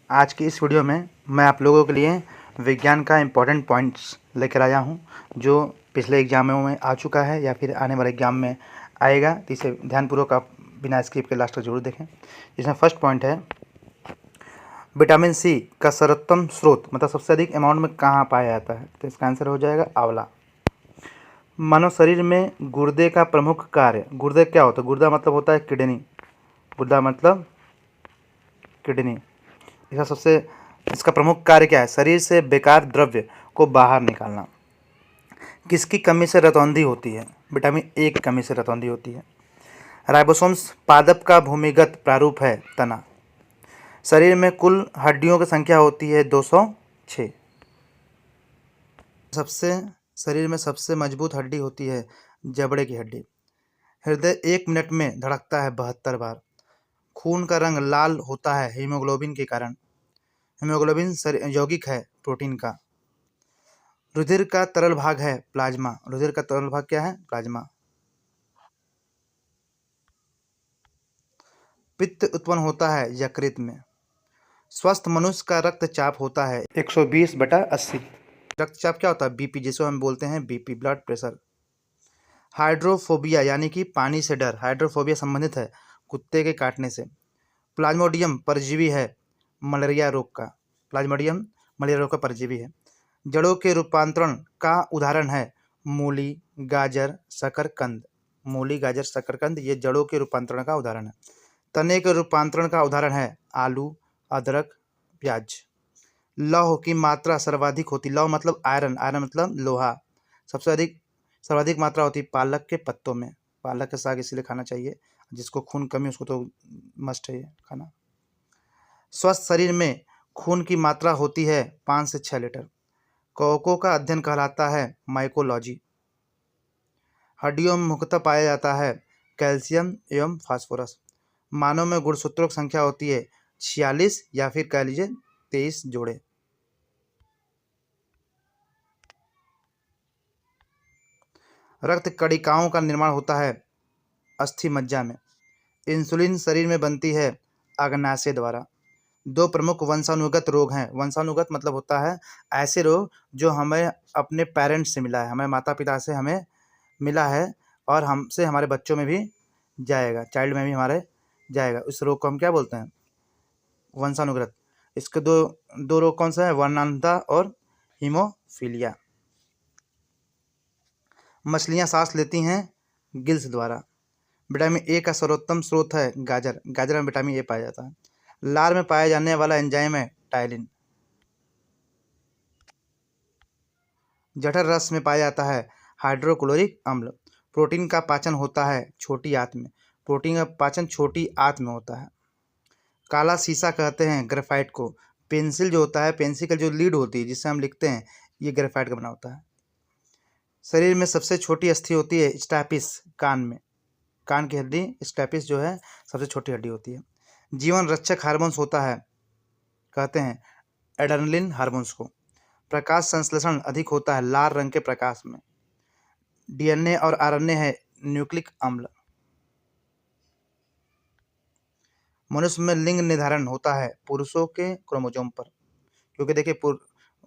आज की इस वीडियो में मैं आप लोगों के लिए विज्ञान का इम्पोर्टेंट पॉइंट्स लेकर आया हूं, जो पिछले एग्जामों में आ चुका है या फिर आने वाले एग्जाम में आएगा। तो इसे ध्यानपूर्वक आप बिना स्किप के लास्ट तक जरूर देखें। इसमें फर्स्ट पॉइंट है, विटामिन सी का सर्वोत्तम स्रोत मतलब सबसे अधिक अमाउंट में कहाँ पाया जाता है? तो इसका आंसर हो जाएगा आंवला। मानव शरीर में गुर्दे का प्रमुख कार्य, गुर्दे क्या होता है? गुर्दा मतलब होता है किडनी, गुर्दा मतलब किडनी। इसका प्रमुख कार्य क्या है? शरीर से बेकार द्रव्य को बाहर निकालना। किसकी कमी से रतौंधी होती है? विटामिन ए की कमी से रतौंधी होती है। राइबोसोम्स पादप का भूमिगत प्रारूप है तना। शरीर में कुल हड्डियों की संख्या होती है 206। शरीर में सबसे मजबूत हड्डी होती है जबड़े की हड्डी। हृदय 1 मिनट में धड़कता है 72 बार। खून का रंग लाल होता है हीमोग्लोबिन के कारण। हीमोग्लोबिन यौगिक है प्रोटीन का। रुधिर का तरल भाग है प्लाज्मा। रुधिर का तरल भाग क्या है? प्लाज्मा। पित्त उत्पन्न होता है यकृत में। स्वस्थ मनुष्य का रक्तचाप होता है 120/80। रक्तचाप क्या होता है? बीपी, जिसको हम बोलते हैं बीपी, ब्लड प्रेशर। हाइड्रोफोबिया यानी कि पानी से डर, हाइड्रोफोबिया संबंधित है कुत्ते के काटने से। प्लाज्मोडियम परजीवी है मलेरिया रोग का। प्लाज्मोडियम मलेरिया रोग का परजीवी है। जड़ों के रूपांतरण का उदाहरण है मूली, गाजर, शकरकंद। मूली, गाजर, शकरकंद ये जड़ों के रूपांतरण का उदाहरण है। तने के रूपांतरण का उदाहरण है आलू, अदरक, प्याज। लौह की मात्रा सर्वाधिक होती, लौह मतलब आयरन, आयरन मतलब लोहा। सर्वाधिक मात्रा होती पालक के पत्तों में। पालक का साग इसलिए खाना चाहिए, जिसको खून कमी उसको तो मस्ट है खाना। स्वस्थ शरीर में खून की मात्रा होती है 5 से 6 लीटर। कवकों का अध्ययन कहलाता है माइकोलॉजी। हड्डियों में मुख्यतः पाया जाता है कैल्शियम एवं फास्फोरस। मानव में गुणसूत्रों की संख्या होती है 46 या फिर कह लीजिए 23 जोड़े। रक्त कणिकाओं का निर्माण होता है अस्थि मज्जा में। इंसुलिन शरीर में बनती है अग्नाशय द्वारा। 2 प्रमुख वंशानुगत रोग हैं। वंशानुगत मतलब होता है ऐसे रोग जो हमें अपने पेरेंट्स से मिला है, हमें माता पिता से हमें मिला है और हमसे हमारे बच्चों में भी जाएगा, चाइल्ड में भी हमारे जाएगा। इस रोग को हम क्या बोलते हैं? वंशानुगत। इसके दो रोग कौन सा है? वर्णांधता और हीमोफीलिया। मछलियाँ सांस लेती हैं गिल्स द्वारा। विटामिन ए का सर्वोत्तम स्रोत है गाजर। गाजर में विटामिन ए पाया जाता है। लार में पाया जाने वाला एंजाइम है टाइलिन। जठर रस में पाया जाता है हाइड्रोक्लोरिक अम्ल। प्रोटीन का पाचन होता है छोटी आंत में। प्रोटीन का पाचन छोटी आंत में होता है। काला शीशा कहते हैं ग्रेफाइट को। पेंसिल जो होता है, पेंसिल का जो लीड होती है जिससे हम लिखते हैं, ये ग्रेफाइट का बना होता है। शरीर में सबसे छोटी अस्थि होती है स्टैपिस, कान में। कान की हड्डी स्टैपिस जो है सबसे छोटी हड्डी होती है। जीवन रक्षक हार्मोन्स होता है, कहते हैं एड्रेनलिन हार्मोन्स को। प्रकाश संश्लेषण अधिक होता है लाल रंग के प्रकाश में। डीएनए और आरएनए है न्यूक्लिक अम्ल। मनुष्य में लिंग निर्धारण होता है पुरुषों के क्रोमोसोम पर, क्योंकि देखिए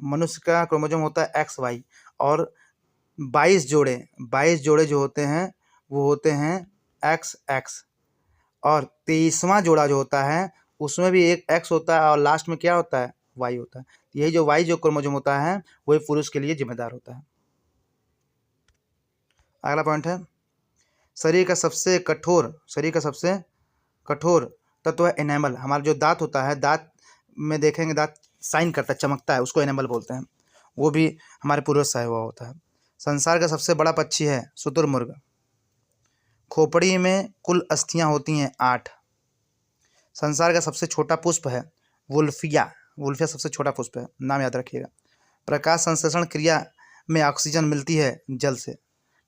मनुष्य का क्रोमोसोम होता है XY और 22 जोड़े जो होते हैं वो होते हैं XX, और 23वां जोड़ा जो होता है उसमें भी एक X होता है और लास्ट में क्या होता है? Y होता है। यही जो Y जो क्रोमोसोम होता है वही पुरुष के लिए जिम्मेदार होता है। अगला पॉइंट है, शरीर का सबसे कठोर तत्व है एनेमल। हमारा जो दांत होता है, दांत में देखेंगे दांत साइन करता है, चमकता है, उसको एनेमल बोलते हैं। वो भी हमारे पूर्वज से हुआ होता है। संसार का सबसे बड़ा पक्षी है शुतुरमुर्ग। खोपड़ी में कुल अस्थियां होती हैं 8। संसार का सबसे छोटा पुष्प है वुल्फिया। वुल्फिया सबसे छोटा पुष्प है, नाम याद रखिएगा। प्रकाश संश्लेषण क्रिया में ऑक्सीजन मिलती है जल से।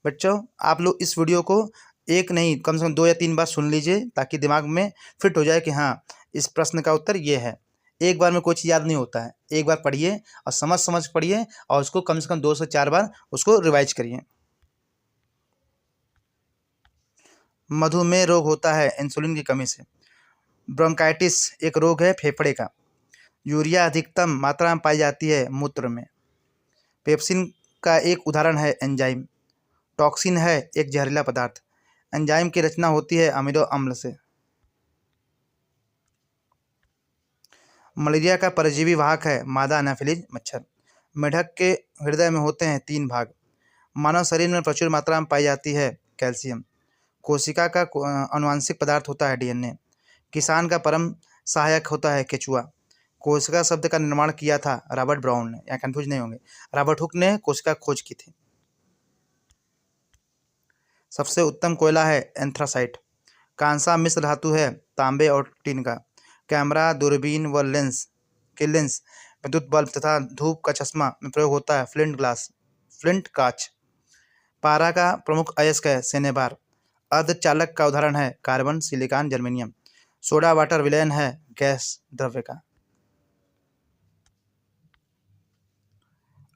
बच्चों, आप लोग इस वीडियो को एक नहीं कम से कम 2 या 3 बार सुन लीजिए ताकि दिमाग में फिट हो जाए कि हाँ इस प्रश्न का उत्तर ये है। एक बार में कोई चीज़ याद नहीं होता है। एक बार पढ़िए और समझ पढ़िए और उसको कम से कम 2 से 4 बार उसको रिवाइज करिए। मधुमेह रोग होता है इंसुलिन की कमी से। ब्रोंकाइटिस एक रोग है फेफड़े का। यूरिया अधिकतम मात्रा में पाई जाती है मूत्र में। पेप्सिन का एक उदाहरण है एंजाइम। टॉक्सिन है एक जहरीला पदार्थ। एंजाइम की रचना होती है अमीनो अम्ल से। मलेरिया का परजीवी वाहक है मादा एनाफिलीज मच्छर। मेढक के हृदय में होते हैं 3 भाग। मानव शरीर में प्रचुर मात्रा में पाई जाती है कैल्शियम। कोशिका का आनुवंशिक पदार्थ होता है डीएनए। किसान का परम सहायक होता है केचुआ। कोशिका शब्द का निर्माण किया था रॉबर्ट ब्राउन ने, या कंफ्यूज नहीं होंगे, रॉबर्ट हुक ने कोशिका खोज की थी। सबसे उत्तम कोयला है एंथ्रासाइट। कांसा मिश्र धातु है तांबे और टिन का। कैमरा, दूरबीन व लेंस, विद्युत बल्ब तथा धूप का चश्मा में प्रयोग होता है फ्लिंट कांच। पारा का प्रमुख अयस्क है सेनेबार। अर्धचालक का उदाहरण है carbon, silicon, germanium. Soda water विलयन है गैस द्रव्य का।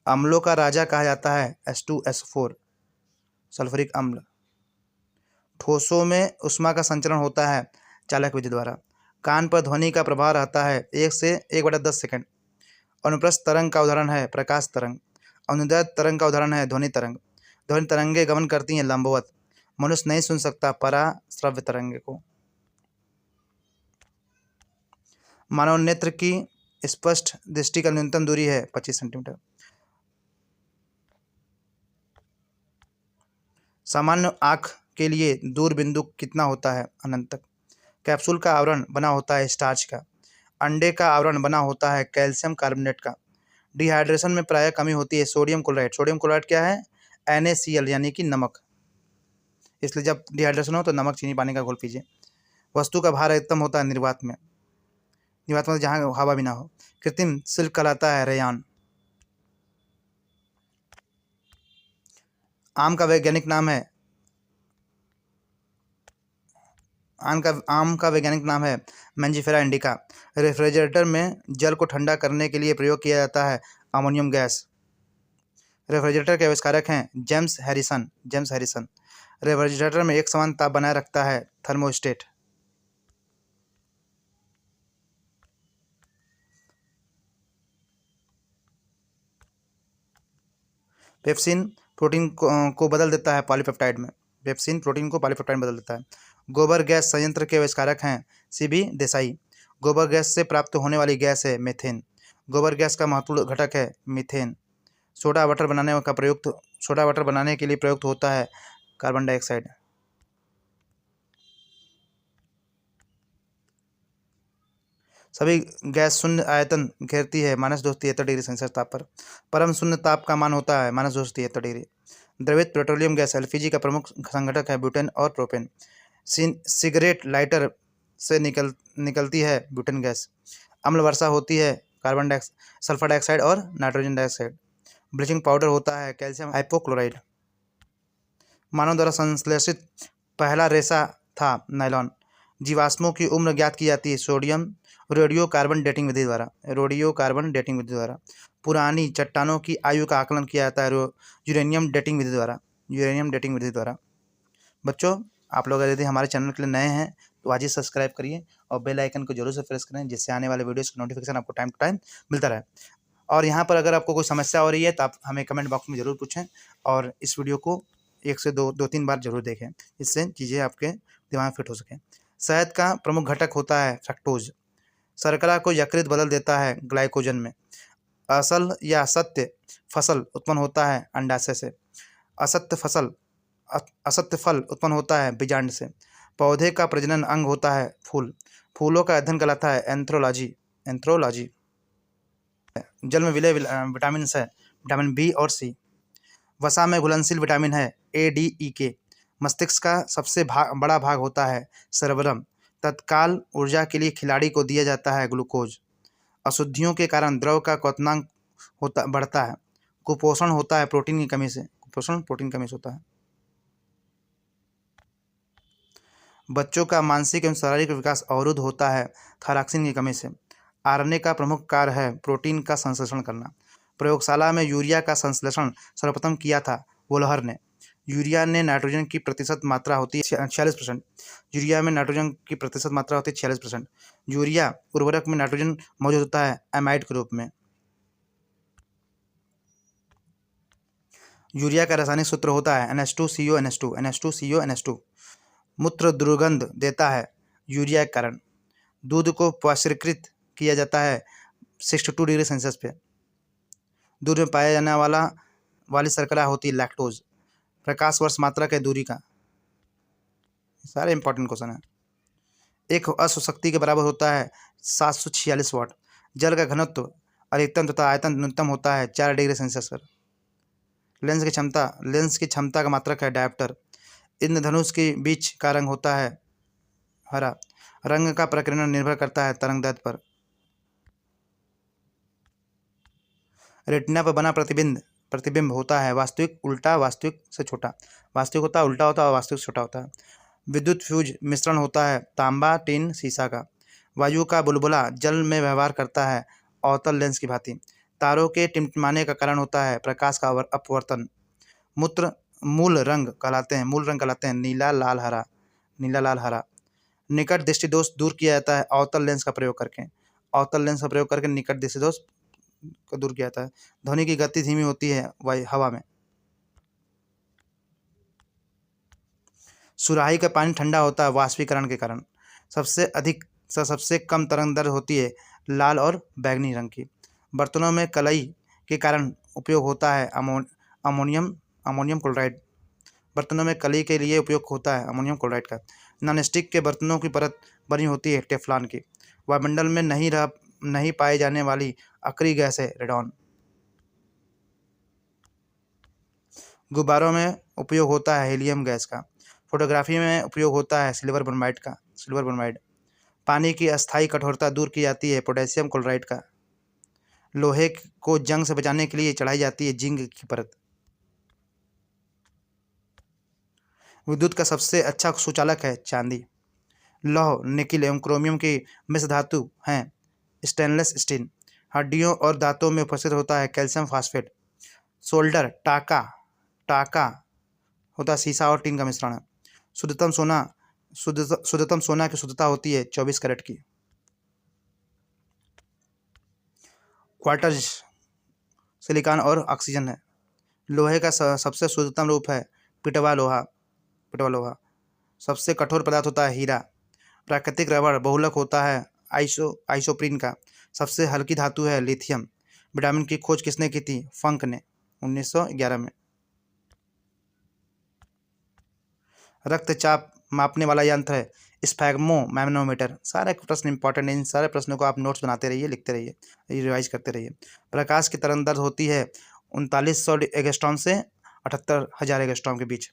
अम्लों का राजा कहा जाता है H2SO4 सल्फ्यूरिक अम्ल। ठोसों में ऊष्मा का संचरण होता है चालक विधि द्वारा। कान पर ध्वनि का प्रभाव रहता है 1 से 1/10 सेकंड। अनुप्रस्थ तरंग का उदाहरण है प्रकाश तरंग। अनुदैर्घ्य तरंग का उदाहरण है ध्वनि तरंग। ध्वनि तरंगे गमन करती हैं लंबवत। मनुष्य नहीं सुन सकता पराश्रव्य तरंगे को। मानव नेत्र की स्पष्ट दृष्टि का न्यूनतम दूरी है 25 सेंटीमीटर। सामान्य आँख के लिए दूर बिंदु कितना होता है? अनंत तक। कैप्सूल का आवरण बना होता है स्टार्च का। अंडे का आवरण बना होता है कैल्शियम कार्बोनेट का। डिहाइड्रेशन में प्रायः कमी होती है सोडियम क्लोराइड। सोडियम क्लोराइड क्या है? NaCl यानी कि नमक। इसलिए जब डिहाइड्रेशन हो तो नमक, चीनी, पानी का घोल पीजिए। वस्तु का भार अधिकतम होता है निर्वात में। निर्वात में जहाँ हवा भी ना हो। कृत्रिम सिल्क कहलाता है रेयान। आम का वैज्ञानिक नाम है मैंजीफेरा इंडिका। रेफ्रिजरेटर में जल को ठंडा करने के लिए प्रयोग किया जाता है अमोनियम गैस। रेफ्रिजरेटर के आविष्कारक हैं जेम्स हैरिसन। रेफ्रिजरेटर में एक समान ताप बनाए रखता है थर्मोस्टेट। पेप्सिन प्रोटीन को बदल देता है पॉलीपेप्टाइड में। पेप्सिन प्रोटीन को पॉलीपेप्टाइड में बदल देता है। गोबर गैस संयंत्र के आविष्कारक हैं CB देसाई। गोबर गैस से प्राप्त होने वाली गैस है मीथेन। गोबर गैस का महत्वपूर्ण घटक है मीथेन। सोडा वाटर बनाने के लिए प्रयुक्त होता है कार्बन डाइऑक्साइड। सभी गैस शून्य आयतन घेरती है -273 ताप पर। परम शून्य ताप का मान होता है -273 द्रवित पेट्रोलियम गैस LPG का प्रमुख संघटक है ब्यूटेन और प्रोपेन। सिगरेट लाइटर से निकलती है ब्यूटेन गैस। अम्ल वर्षा होती है सल्फर डाइऑक्साइड और नाइट्रोजन डाइऑक्साइड। ब्लीचिंग पाउडर होता है कैल्शियम हाइपोक्लोराइड। मानव द्वारा संश्लेषित पहला रेशा था नायलॉन। जीवाश्मों की उम्र ज्ञात की जाती है रेडियो कार्बन डेटिंग विधि द्वारा। पुरानी चट्टानों की आयु का आकलन किया जाता है यूरेनियम डेटिंग विधि द्वारा। बच्चों, आप लोग यदि हमारे चैनल के लिए नए हैं तो आज ही सब्सक्राइब करिए और बेल आइकन को जरूर से प्रेस करें, जिससे आने वाले वीडियोस का नोटिफिकेशन आपको टाइम टू टाइम मिलता रहे। और यहाँ पर अगर आपको कोई समस्या हो रही है तो आप हमें कमेंट बॉक्स में ज़रूर पूछें और इस वीडियो को 1 से 2-3 बार जरूर देखें, इससे चीज़ें आपके दिमाग में फिट हो सकें। शहद का प्रमुख घटक होता है फ्रक्टोज। शर्करा को यकृत बदल देता है ग्लाइकोजन में। असल या सत्य फसल उत्पन्न होता है अंडाशय से। असत्य फल उत्पन्न होता है बीजांड से। पौधे का प्रजनन अंग होता है फूल। फूलों का अध्ययन कहलाता है एंथ्रोलॉजी। जल में विलय विटामिन है विटामिन B और C। वसा में घुलनशील विटामिन है A, D, E, K। मस्तिष्क का सबसे बड़ा भाग होता है सेरेब्रम। तत्काल ऊर्जा के लिए खिलाड़ी को दिया जाता है ग्लूकोज। अशुद्धियों के कारण द्रव का क्वथनांक बढ़ता है। कुपोषण होता है प्रोटीन की कमी से होता है। बच्चों का मानसिक एवं शारीरिक विकास अवरुद्ध होता है थायरॉक्सिन की कमी से। RNA का प्रमुख कार्य है प्रोटीन का संश्लेषण करना। प्रयोगशाला में यूरिया का संश्लेषण सर्वप्रथम किया था वोल्हर ने। यूरिया में नाइट्रोजन की प्रतिशत मात्रा होती है 46%। यूरिया में नाइट्रोजन की प्रतिशत मात्रा होती है 46%। यूरिया उर्वरक में नाइट्रोजन मौजूद होता है एमाइड के रूप में। यूरिया का रासायनिक सूत्र होता है NH2CO NH2CO NH2। मूत्र दुर्गंध देता है यूरिया के कारण। दूध को पाश्चुरीकृत किया जाता है 62 डिग्री सेल्सियस पे। दूध में पाया जाने वाली शर्करा होती है लैक्टोज। प्रकाश वर्ष मात्रा के दूरी का, सारे इंपॉर्टेंट क्वेश्चन है। एक अश्व शक्ति के बराबर होता है 746 वाट। जल का घनत्व अधिकतम तथा आयतन न्यूनतम होता है 4 डिग्री सेल्सियस पर। लेंस की क्षमता का मात्रक है डायप्टर। इंद्रधनुष के बीच का रंग होता है हरा। रंग का प्रकीर्णन निर्भर करता है तरंगदैर्ध्य पर। रेटिना पर बना प्रतिबिंब होता है वास्तविक, उल्टा, वास्तविक से छोटा। वास्तविक होता है उल्टा होता है और वास्तविक से छोटा होता है। विद्युत फ्यूज मिश्रण होता है तांबा, टिन, सीसा का। वायु का बुलबुला जल में व्यवहार करता है अवतल लेंस की भांति। तारों के टिमटिमाने का कारण होता है प्रकाश का अपवर्तन। मूल रंग कहलाते हैं नीला, लाल, हरा। निकट दृष्टि दोष दूर किया जाता है अवतल लेंस का प्रयोग करके निकट दृष्टि दोष को दूर किया जाता है। ध्वनि की गति धीमी होती है हवा में। सुराही का पानी ठंडा होता है वाष्पीकरण के कारण। सबसे कम तरंग दैर्ध्य होती है लाल और बैंगनी रंग की। बर्तनों में कलई के कारण उपयोग होता है अमोनियम क्लोराइड। बर्तनों में कलई के लिए उपयोग होता है अमोनियम क्लोराइड का। नॉनस्टिक के बर्तनों की परत बनी होती है टेफ्लॉन की। वायुमंडल में नहीं पाई जाने वाली अक्रिय गैस है रेडॉन। गुब्बारों में उपयोग होता है हीलियम गैस का। फोटोग्राफी में उपयोग होता है सिल्वर ब्रोमाइड। पानी की अस्थायी कठोरता दूर की जाती है पोटेशियम क्लोराइड का। लोहे को जंग से बचाने के लिए चढ़ाई जाती है जिंक की परत। विद्युत का सबसे अच्छा सुचालक है चांदी। लौह, निकिल एवं क्रोमियम की मिश्र धातु हैं स्टेनलेस स्टील। हड्डियों और दांतों में उपस्थित होता है कैल्शियम फास्फेट। सोल्डर टाका होता है सीसा और टीन का मिश्रण है। शुद्धतम सोना की शुद्धता होती है 24 कैरेट की। क्वार्ट्ज सिलिकॉन और ऑक्सीजन है। लोहे का सबसे शुद्धतम रूप है पिटवा लोहा। सबसे कठोर पदार्थ होता है हीरा। प्राकृतिक रबड़ बहुलक होता है आइसोप्रीन का। सबसे हल्की धातु है लिथियम। विटामिन की खोज किसने की थी? फंक ने 1911 में। रक्तचाप मापने वाला यंत्र है स्फैग्मोमैनोमीटर। सारे प्रश्न इंपॉर्टेंट हैं। इन सारे प्रश्नों को आप नोट्स बनाते रहिए, लिखते रहिए, रिवाइज करते रहिए। प्रकाश की तरंग दैर्ध्य होती है 3900 एंगस्ट्रॉम से 78,000 एंगस्ट्रॉम के बीच।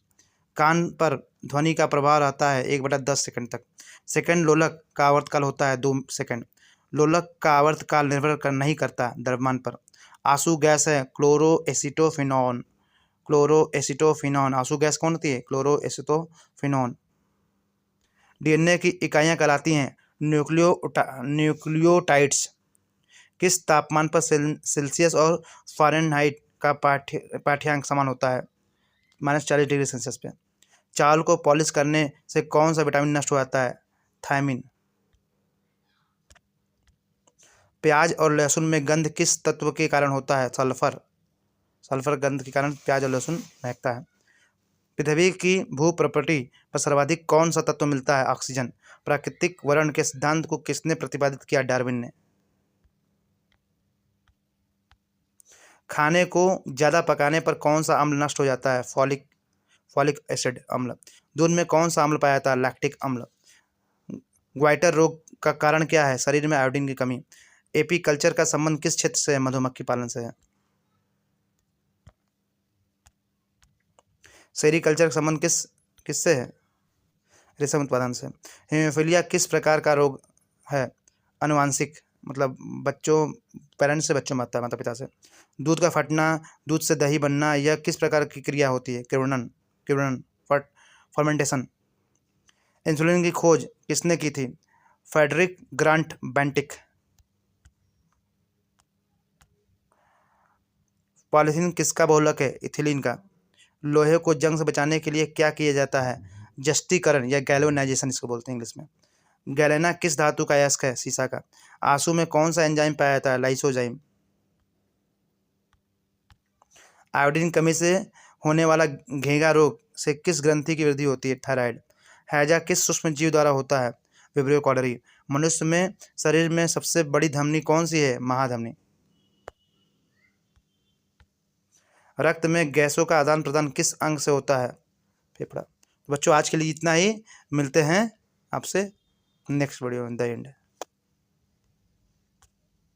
कान पर ध्वनि का प्रभाव रहता है 1/10 सेकंड तक। सेकंड लोलक का आवर्तकाल होता है 2 सेकंड। लोलक का आवर्तकाल निर्भर नहीं करता द्रव्यमान पर। आंसू गैस है क्लोरोएसिटोफिनॉन। आंसू गैस कौन होती है? क्लोरोएसिटोफिनॉन। डीएनए की इकाइयाँ कहलाती हैं न्यूक्लियोटाइड्स। किस तापमान पर सेल्सियस और फ़ारेनहाइट का पाठ्यांक समान होता है? -40 डिग्री सेल्सियस पे। चावल को पॉलिश करने से कौन सा विटामिन नष्ट हो जाता है? थायमिन। प्याज और लहसुन में गंध किस तत्व के कारण होता है? सल्फर गंध के कारण प्याज और लहसुन महकता है। पृथ्वी की भूप्रपटी पर सर्वाधिक कौन सा तत्व मिलता है? ऑक्सीजन। प्राकृतिक वर्ण के सिद्धांत को किसने प्रतिपादित किया? डार्विन ने। खाने को ज़्यादा पकाने पर कौन सा अम्ल नष्ट हो जाता है? फॉलिक एसिड अम्ल। दूध में कौन सा अम्ल पाया जाता है? लैक्टिक अम्ल। ग्वाइटर रोग का कारण क्या है? शरीर में आयोडीन की कमी। एपीकल्चर का संबंध किस क्षेत्र से है? मधुमक्खी पालन से है। सेरीकल्चर का संबंध किससे है? रेशम उत्पादन से। हीमोफीलिया किस प्रकार का रोग है? अनुवांशिक, मतलब पेरेंट्स से बच्चों में आता है, माता पिता से। दूध का फटना, दूध से दही बनना, यह किस प्रकार की क्रिया होती है? किण्वन फर्मेंटेशन। इंसुलिन की खोज किसने की थी? Frederick grant Bentinck. पॉलीथीन किसका बहुलक है? इथिलीन का। लोहे को जंग से बचाने के लिए क्या किया जाता है? जस्टीकरण या गैल्वेनाइजेशन इसको बोलते हैं इंग्लिश में। गैलेना किस धातु का अयस्क है? सीसा का। आंसू में कौन सा एंजाइम पाया जाता है? लाइसोजाइम। आयोडीन कमी से होने वाला घेंगा रोग से किस ग्रंथि की वृद्धि होती है? थायराइड। हैजा किस सूक्ष्म जीव द्वारा होता है? Vibrio cholerae. मनुष्य में शरीर में सबसे बड़ी धमनी कौन सी है? महाधमनी। रक्त में गैसों का आदान प्रदान किस अंग से होता है? फेफड़ा। बच्चों आज के लिए इतना ही, मिलते हैं आपसे नेक्स्ट वीडियो में। The end.